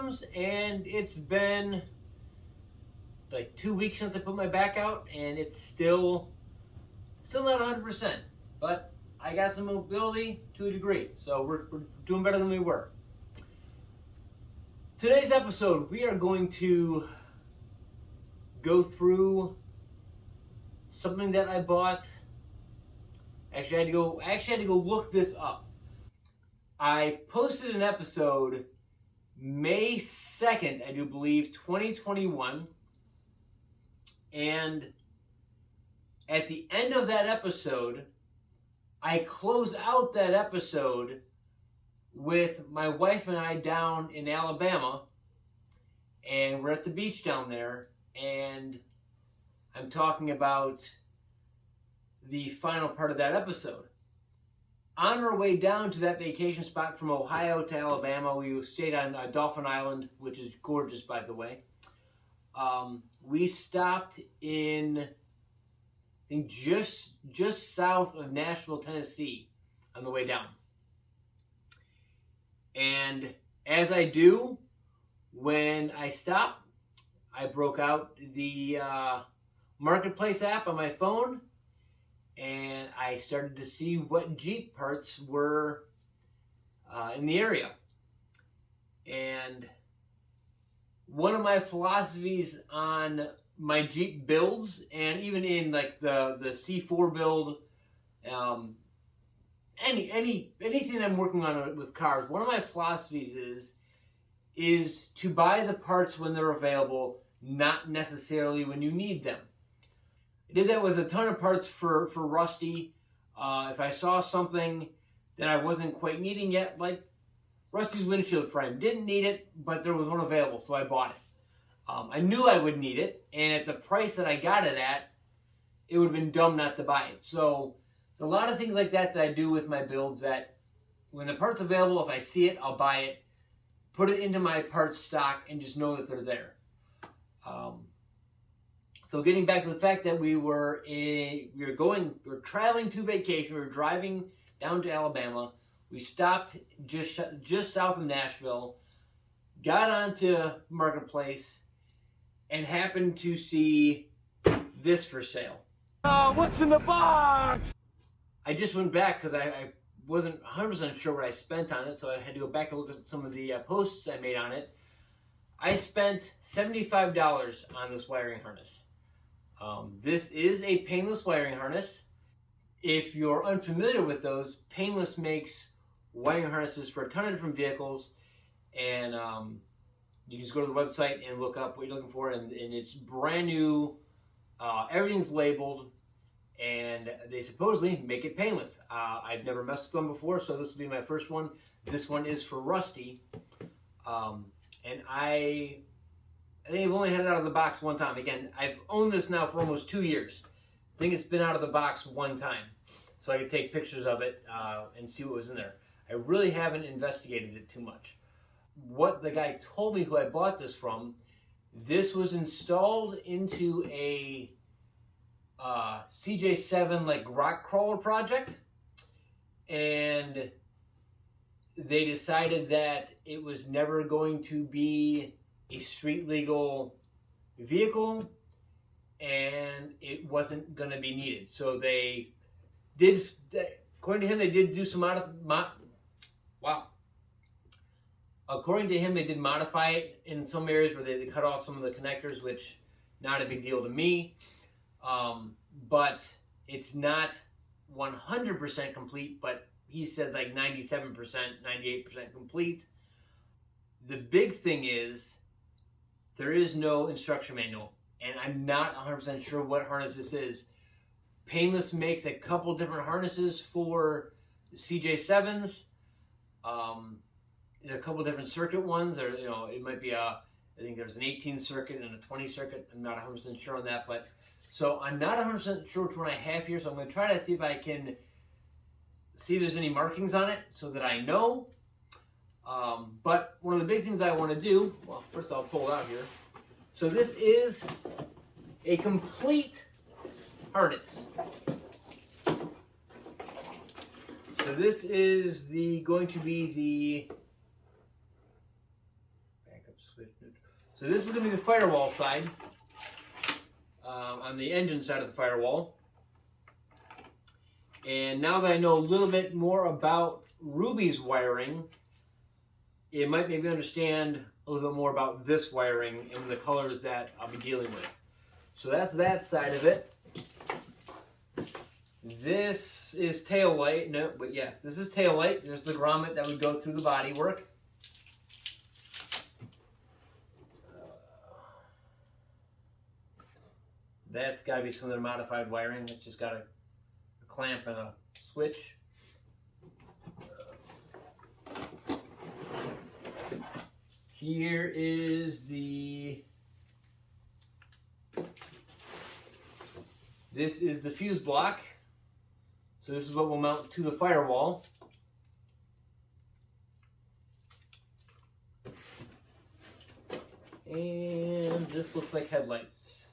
comes, and it's been like 2 weeks since I put my back out, and it's still not 100%, but I got some mobility to a degree, so we're doing better than we were. Today's episode, we are going to go through something that I bought. Actually, I had to go look this up. I posted an episode May 2nd, I do believe, 2021. And at the end of that episode, I close out that episode with my wife and I down in Alabama. And we're at the beach down there. And I'm talking about the final part of that episode. On our way down to that vacation spot from Ohio to Alabama, we stayed on Dolphin Island, which is gorgeous, by the way. We stopped in, I think, just south of Nashville, Tennessee, on the way down. And as I do, when I stop, I broke out the Marketplace app on my phone, and I started to see what Jeep parts were in the area. And one of my philosophies on my Jeep builds, and even in like the C4 build, anything I'm working on with cars, one of my philosophies is to buy the parts when they're available, not necessarily when you need them. I did that with a ton of parts for Rusty. If I saw something that I wasn't quite needing yet, like Rusty's windshield frame, didn't need it, but there was one available, so I bought it. I knew I would need it, and at the price that I got it at, it would have been dumb not to buy it. So it's a lot of things like that I do with my builds, that when the part's available, if I see it, I'll buy it, put it into my parts stock, and just know that they're there. So getting back to the fact that we were traveling to vacation. We were driving down to Alabama. We stopped just south of Nashville, got onto Marketplace, and happened to see this for sale. What's in the box? I just went back because I wasn't 100% sure what I spent on it, so I had to go back and look at some of the posts I made on it. I spent $75 on this wiring harness. This is a painless wiring harness. If you're unfamiliar with those, Painless makes wiring harnesses for a ton of different vehicles, and you just go to the website and look up what you're looking for, and it's brand new. Everything's labeled, and they supposedly make it painless. I've never messed with them before, so this will be my first one. This one is for Rusty, and I think I've only had it out of the box one time. Again, I've owned this now for almost 2 years. I think it's been out of the box one time, so I could take pictures of it and see what was in there. I really haven't investigated it too much. What the guy told me who I bought this from, this was installed into a CJ7 like rock crawler project, and they decided that it was never going to be a street legal vehicle, and it wasn't going to be needed. So they did, according to him, they did do some According to him, they did modify it in some areas where they cut off some of the connectors, which not a big deal to me. But it's not 100% complete, but he said like 97%, 98% complete. The big thing is there is no instruction manual, and I'm not 100% sure what harness this is. Painless makes a couple different harnesses for CJ7s. There are a couple different circuit ones. There, it might be I think there's an 18 circuit and a 20 circuit. I'm not 100% sure on that, but so I'm not 100% sure which one I have here. So I'm going to try to see if I can see if there's any markings on it so that I know. But one of the big things I want to do, well, first I'll pull it out here. So this is a complete harness. So this is going to be the, back up So this is going to be the firewall side, on the engine side of the firewall. And now that I know a little bit more about Ruby's wiring, it might make me understand a little bit more about this wiring and the colors that I'll be dealing with. So that's that side of it. This is tail light. No, but yes, this is tail light. There's the grommet that would go through the bodywork. That's got to be some of the modified wiring. It's just got a clamp and a switch. Here is this is the fuse block. So this is what will mount to the firewall. And this looks like headlights.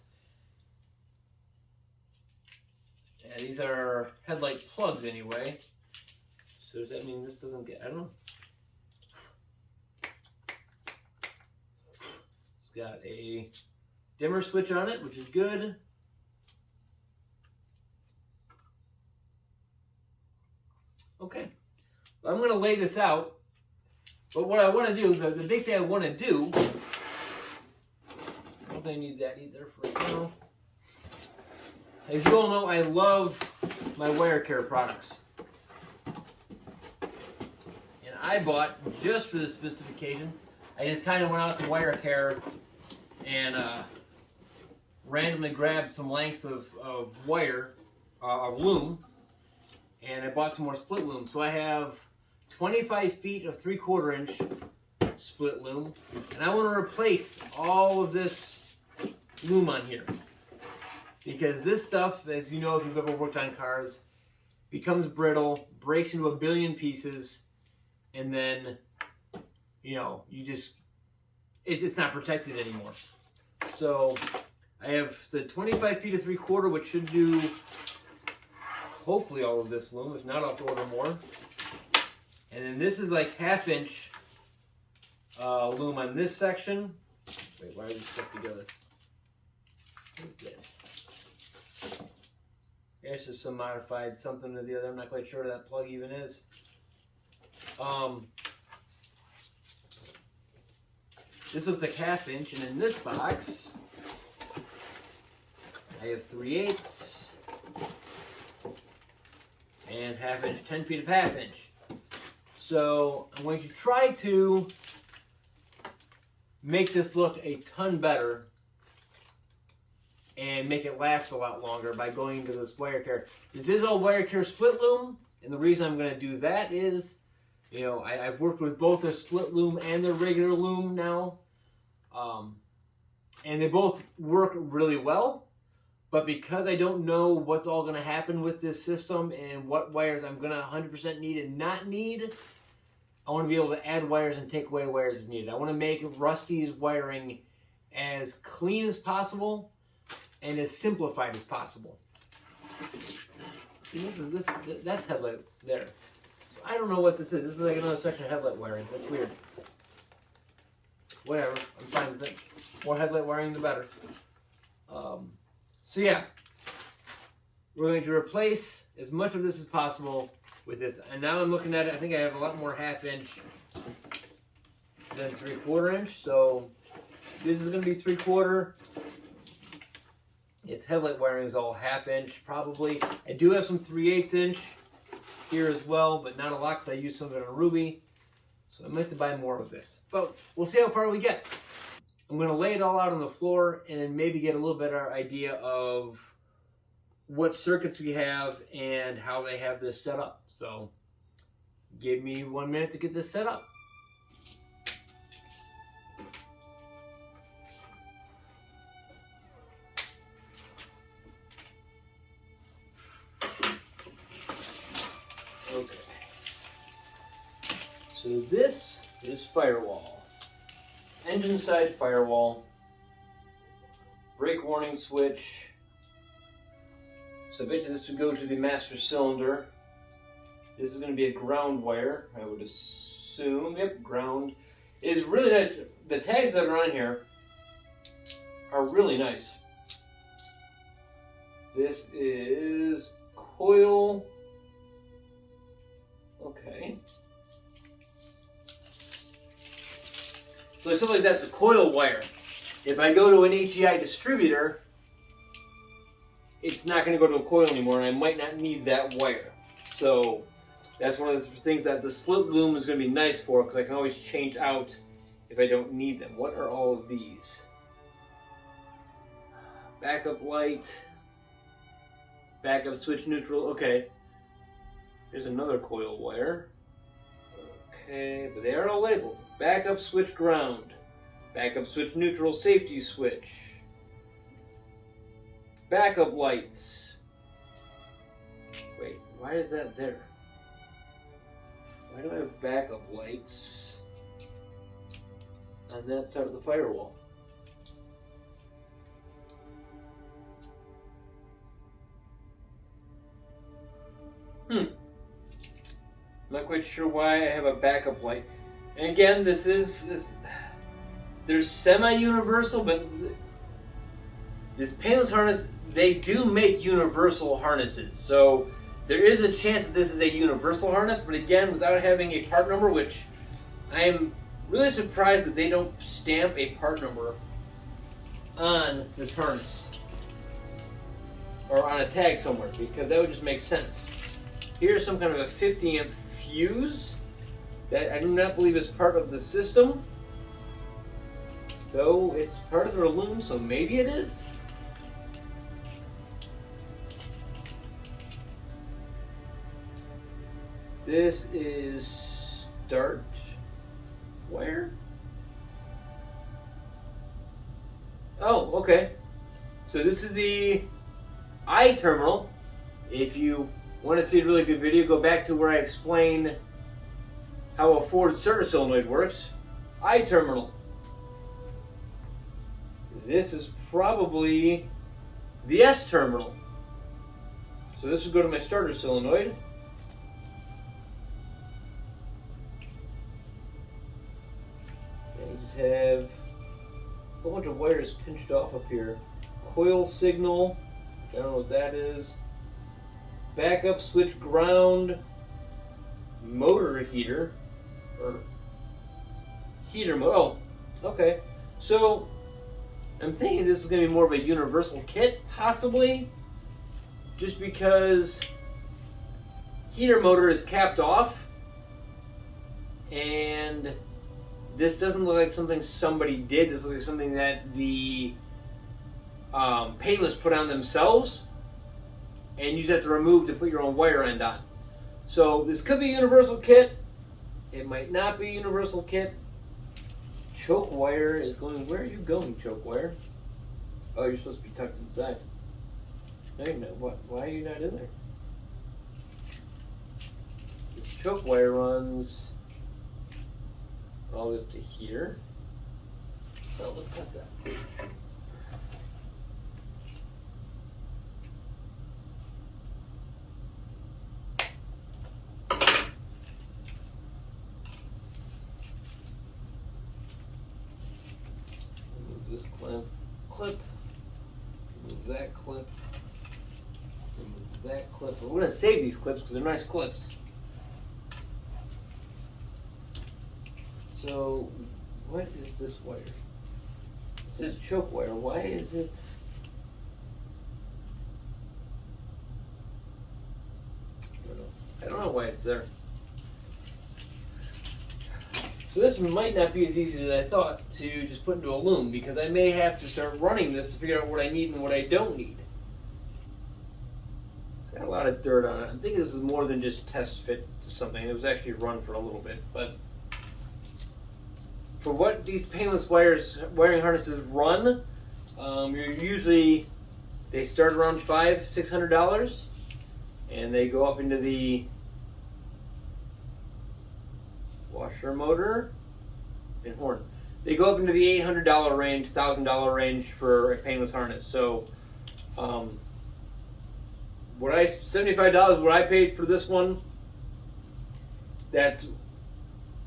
Yeah, these are headlight plugs anyway. So does that mean this doesn't get, I don't know. It's got a dimmer switch on it, which is good. Okay, I'm going to lay this out, but what I want to do, the big thing I want to do, I don't think I need that either for right now. As you all know, I love my wire care products. And I bought, just for this specification, I just kind of went out to wire care and randomly grabbed some lengths of wire, of loom, and I bought some more split loom. So I have 25 feet of 3/4 inch split loom, and I want to replace all of this loom on here. Because this stuff, as you know if you've ever worked on cars, becomes brittle, breaks into a billion pieces, and then, you know, it's not protected anymore. So I have the 25 feet of 3/4, which should do hopefully all of this loom. If not, I'll have to order more. And then this is like 1/2 inch loom on this section. Wait, why are these stuck together? What is this? There's just some modified something or the other. I'm not quite sure what that plug even is. This looks like 1/2 inch, and in this box, I have 3/8 and 1/2 inch, 10 feet of 1/2 inch. So I'm going to try to make this look a ton better and make it last a lot longer by going into this wire care. This is all wire care split loom, and the reason I'm going to do that is, you know, I've worked with both the split loom and the regular loom now, and they both work really well. But because I don't know what's all going to happen with this system and what wires I'm going to 100% need and not need, I want to be able to add wires and take away wires as needed. I want to make Rusty's wiring as clean as possible and as simplified as possible. That's headlights there. I don't know what this is. This is like another section of headlight wiring. That's weird. Whatever. I'm fine with it. More headlight wiring, the better. So yeah, we're going to replace as much of this as possible with this. And now I'm looking at it, I think I have a lot more 1/2 inch than 3/4 inch. So this is going to be 3/4. Its headlight wiring is all 1/2 inch probably. I do have some 3/8 inch here as well, but not a lot because I used some of it on Ruby. So I might have to buy more of this. But we'll see how far we get. I'm going to lay it all out on the floor and then maybe get a little better idea of what circuits we have and how they have this set up. So give me 1 minute to get this set up. Okay. So this is firewall. Engine side firewall, brake warning switch. So I bet you this would go to the master cylinder. This is going to be a ground wire, I would assume. Yep, ground. It is really nice. The tags that are on here are really nice. This is coil. Okay. So something like that's the coil wire. If I go to an HEI distributor, it's not going to go to a coil anymore, and I might not need that wire. So that's one of the things that the split loom is going to be nice for, because I can always change out if I don't need them. What are all of these? Backup light. Backup switch neutral. Okay. Here's another coil wire. Okay, but they are all labeled. Backup switch ground. Backup switch neutral safety switch. Backup lights. Wait, why is that there? Why do I have backup lights on that side of the firewall? Not quite sure why I have a backup light. And again, they're semi-universal, but this painless harness, they do make universal harnesses. So there is a chance that this is a universal harness, but again, without having a part number, which I am really surprised that they don't stamp a part number on this harness or on a tag somewhere, because that would just make sense. Here's some kind of a 50 amp fuse that I do not believe is part of the system, though it's part of the loom, so maybe it is. This is start wire. Oh, okay. So this is the I terminal. If you want to see a really good video, go back to where I explain how a Ford starter solenoid works. I terminal. This is probably the S terminal. So this would go to my starter solenoid. And I just have a whole bunch of wires pinched off up here. Coil signal, I don't know what that is. Backup switch ground, motor heater, or heater mode. Oh, okay. So I'm thinking this is going to be more of a universal kit, possibly, just because heater motor is capped off, and this doesn't look like something somebody did. This looks like something that the Painless put on themselves, and you just have to remove to put your own wire end on. So this could be a universal kit. It might not be a universal kit. Choke wire is going. Where are you going, choke wire? Oh, you're supposed to be tucked inside. No, you're not. What? Why are you not in there? This choke wire runs all the way up to here. Oh, let's cut that. This clip, remove that clip, remove that clip. We're going to save these clips because they're nice clips. So, what is this wire? It says choke wire. Why is it? I don't know why it's there. So this might not be as easy as I thought to just put into a loom, because I may have to start running this to figure out what I need and what I don't need. It's got a lot of dirt on it. I think this is more than just test fit to something. It was actually run for a little bit, but for what these painless wiring harnesses run, they start around $500-600, and they go up into the washer motor and horn. They go up into the $800 range, $1,000 range for a painless harness. So, $75 what I paid for this one. That's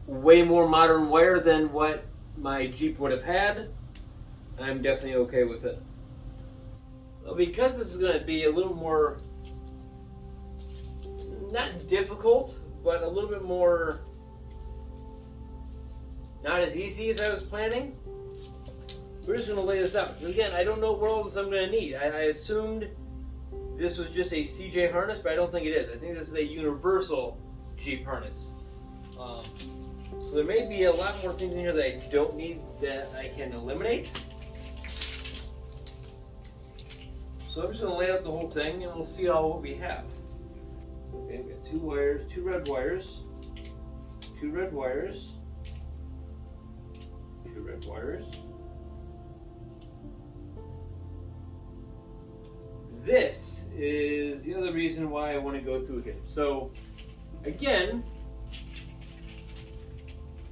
way more modern wire than what my Jeep would have had. I'm definitely okay with it. Well, because this is going to be a little more, not difficult, but a little bit more, not as easy as I was planning, we're just going to lay this out. And again, I don't know what all this I'm going to need. I assumed this was just a CJ harness, but I don't think it is. I think this is a universal Jeep harness. So there may be a lot more things in here that I don't need that I can eliminate. So I'm just going to lay out the whole thing and we'll see all what we have. Okay, we've got 2 wires, 2 red wires, 2 red wires, 2 red wires. This is the other reason why I want to go through here. So again,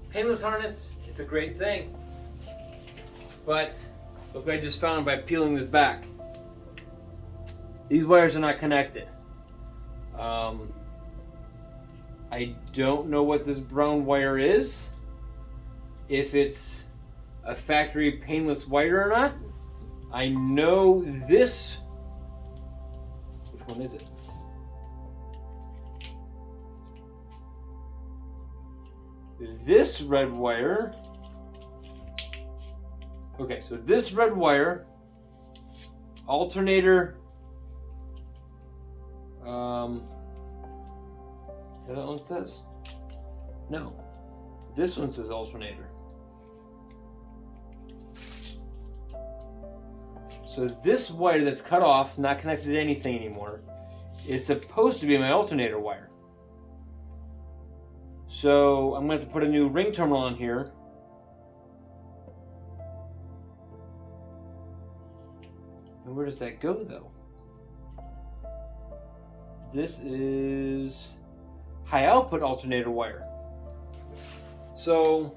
painless harness, it's a great thing. But look what I just found by peeling this back. These wires are not connected. I don't know what this brown wire is. If it's a factory painless wire or not. I know this. Which one is it? This red wire. Okay, so this red wire, alternator. That one says? No. This one says alternator. So this wire that's cut off, not connected to anything anymore, is supposed to be my alternator wire. So I'm going to have to put a new ring terminal on here. And where does that go though? This is high output alternator wire. So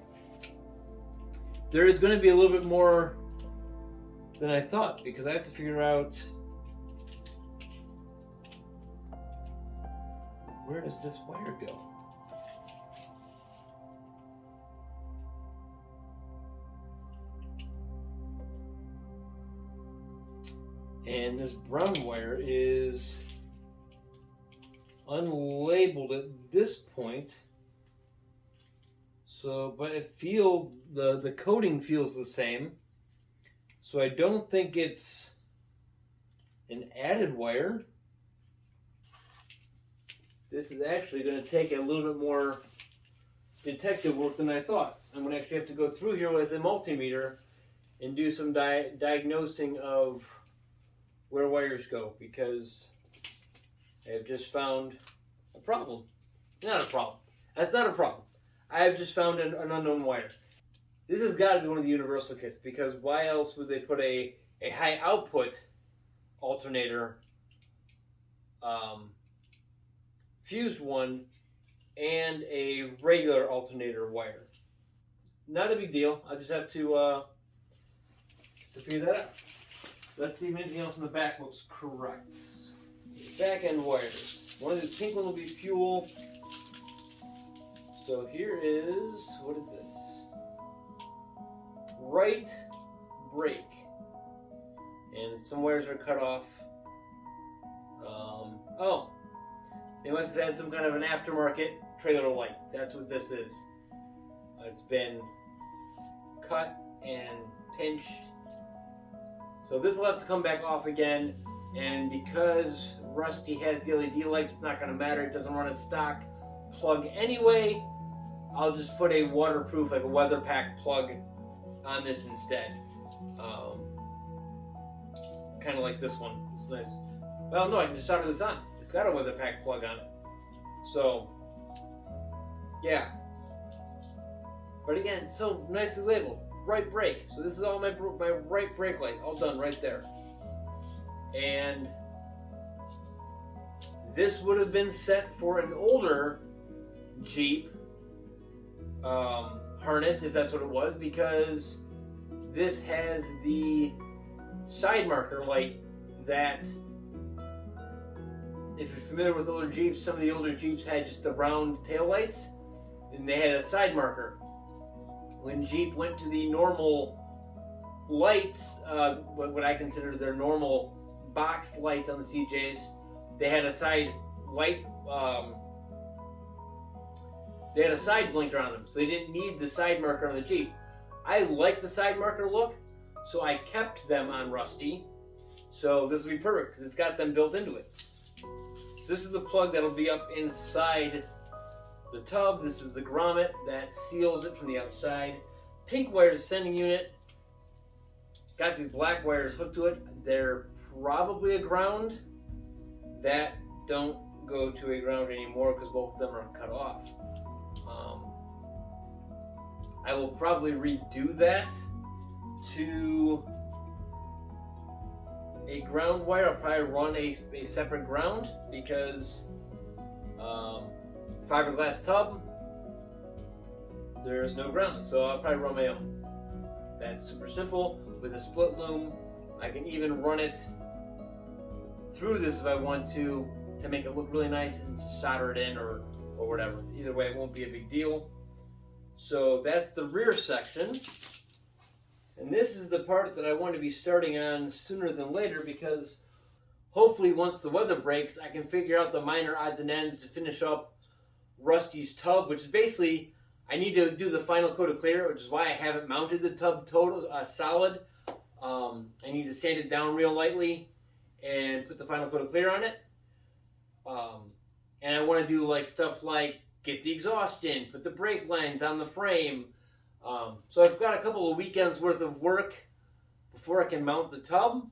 there is going to be a little bit more than I thought because I have to figure out where does this wire go? And this brown wire is unlabeled at this point. So, but it feels, the coating feels the same. So I don't think it's an added wire. This is actually going to take a little bit more detective work than I thought. I'm going to actually have to go through here with a multimeter and do some diagnosing of where wires go because I have just found a problem. Not a problem. That's not a problem. I have just found an unknown wire. This has got to be one of the universal kits because why else would they put a high output alternator, fused one, and a regular alternator wire? Not a big deal. I just have to figure that out. Let's see if anything else in the back looks correct. Back end wires. One of the pink one will be fuel. So here is, what is this? Right brake. And some wires are cut off. Oh, they must have had some kind of an aftermarket trailer light. That's what this is. It's been cut and pinched. So this will have to come back off again, and because Rusty has the LED lights, it's not going to matter. It doesn't run a stock plug anyway. I'll just put a waterproof, like a weather pack plug on this instead. Kind of like this one. It's nice. Well, no, I can just solder this on. It's got a weather pack plug on it. So, yeah. But again, so nicely labeled. Right brake. So this is all my right brake light, all done right there. And this would have been set for an older Jeep harness, if that's what it was, because this has the side marker light that, if you're familiar with older Jeeps, some of the older Jeeps had just the round tail lights, and they had a side marker. When Jeep went to the normal lights, what I consider their normal box lights on the CJs, they had a side light. They had a side blinker on them, so they didn't need the side marker on the Jeep. I like the side marker look, so I kept them on Rusty. So this will be perfect because it's got them built into it. So this is the plug that'll be up inside the tub. This is the grommet that seals it from the outside. Pink wires sending unit. Got these black wires hooked to it. They're probably a ground. That don't go to a ground anymore because both of them are cut off. I will probably redo that to a ground wire. I'll probably run a separate ground because fiberglass tub, there's no ground, so I'll probably run my own. That's super simple with a split loom. I can even run it through this if I want to make it look really nice and solder it in or whatever. Either way, it won't be a big deal. So that's the rear section. And this is the part that I want to be starting on sooner than later because hopefully once the weather breaks, I can figure out the minor odds and ends to finish up Rusty's tub, which is basically, I need to do the final coat of clear, which is why I haven't mounted the tub total solid. I need to sand it down real lightly and put the final coat of clear on it. And I want to do like stuff like get the exhaust in, put the brake lines on the frame. So I've got a couple of weekends worth of work before I can mount the tub,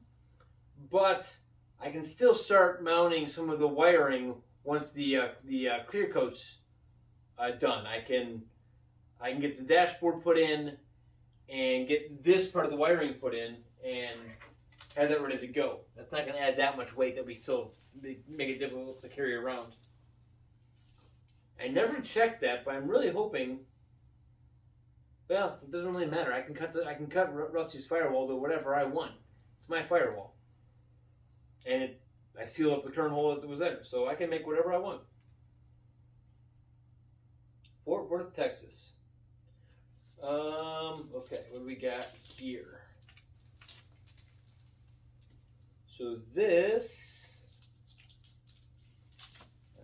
but I can still start mounting some of the wiring once the clear coat's done. I can get the dashboard put in and get this part of the wiring put in and have that ready to go. That's not going to add that much weight that we still make it difficult to carry around. I never checked that, but I'm really hoping. Well, it doesn't really matter. I can cut Rusty's firewall to whatever I want. It's my firewall, and I sealed up the current hole that was there, so I can make whatever I want. Fort Worth, Texas. Okay, what do we got here? So this,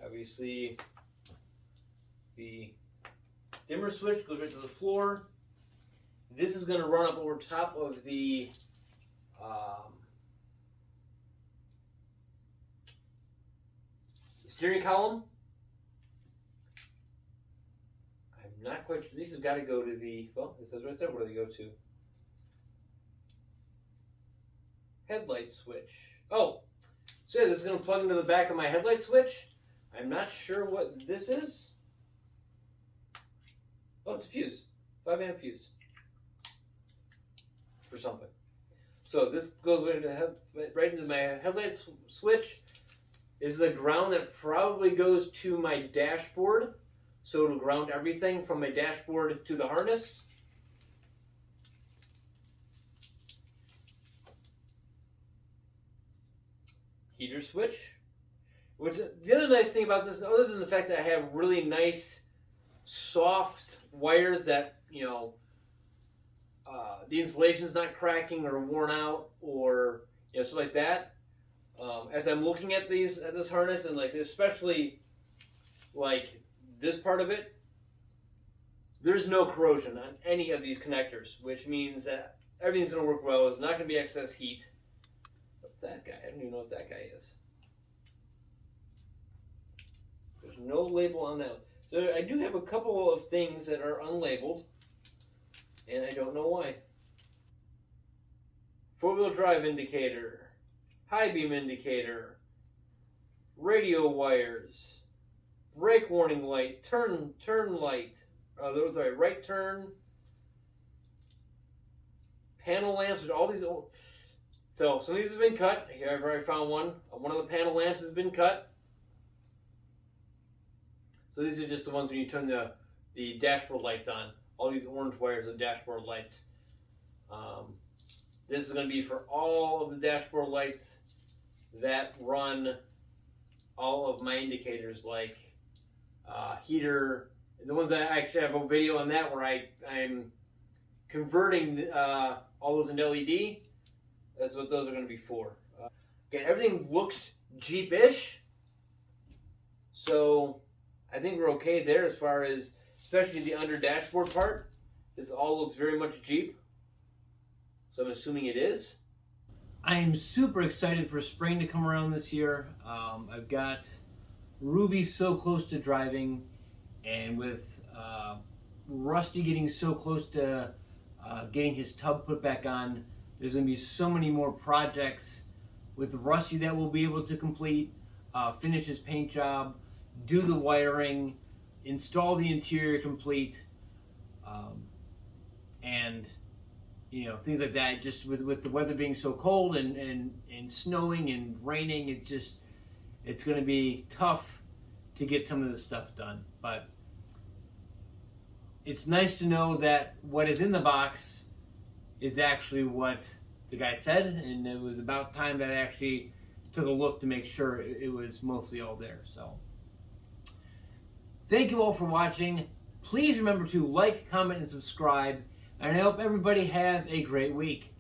obviously, the dimmer switch goes right to the floor. This is going to run up over top of the steering column. I'm not quite sure. These have got to go to the, well, it says right there where they go to. Headlight switch. Oh, so yeah, this is going to plug into the back of my headlight switch. I'm not sure what this is. Oh, it's a fuse. 5-amp fuse. For something. So this goes right into my headlight switch. This is a ground that probably goes to my dashboard. So it'll ground everything from my dashboard to the harness. Heater switch. Which, the other nice thing about this, other than the fact that I have really nice, soft wires that, you know, the insulation's not cracking or worn out or, you know, stuff like that. As I'm looking at this harness, and like especially like this part of it, there's no corrosion on any of these connectors, which means that everything's going to work well. There's not going to be excess heat. What's that guy? I don't even know what that guy is. There's no label on that. So I do have a couple of things that are unlabeled, and I don't know why. Four-wheel drive indicator, high beam indicator, radio wires, brake warning light, turn light, those are right turn, panel lamps, all these old. So some of these have been cut. Here I've already found one. One of the panel lamps has been cut. So these are just the ones when you turn the dashboard lights on. All these orange wires are dashboard lights. This is going to be for all of the dashboard lights that run all of my indicators, like heater. The ones that I actually have a video on that where I'm converting all those into LED. That's what those are going to be for. Again, everything looks Jeep-ish, so I think we're okay there as far as, especially the under dashboard part. This all looks very much Jeep, so I'm assuming it is. I'm super excited for spring to come around this year. I've got Ruby so close to driving, and with Rusty getting so close to getting his tub put back on, there's going to be so many more projects with Rusty that we'll be able to complete, finish his paint job, do the wiring, install the interior complete, and things like that. Just with the weather being so cold and snowing and raining, it's going to be tough to get some of this stuff done. But it's nice to know that what is in the box is actually what the guy said, and it was about time that I actually took a look to make sure it was mostly all there. So thank you all for watching. Please remember to like, comment, and subscribe, and I hope everybody has a great week.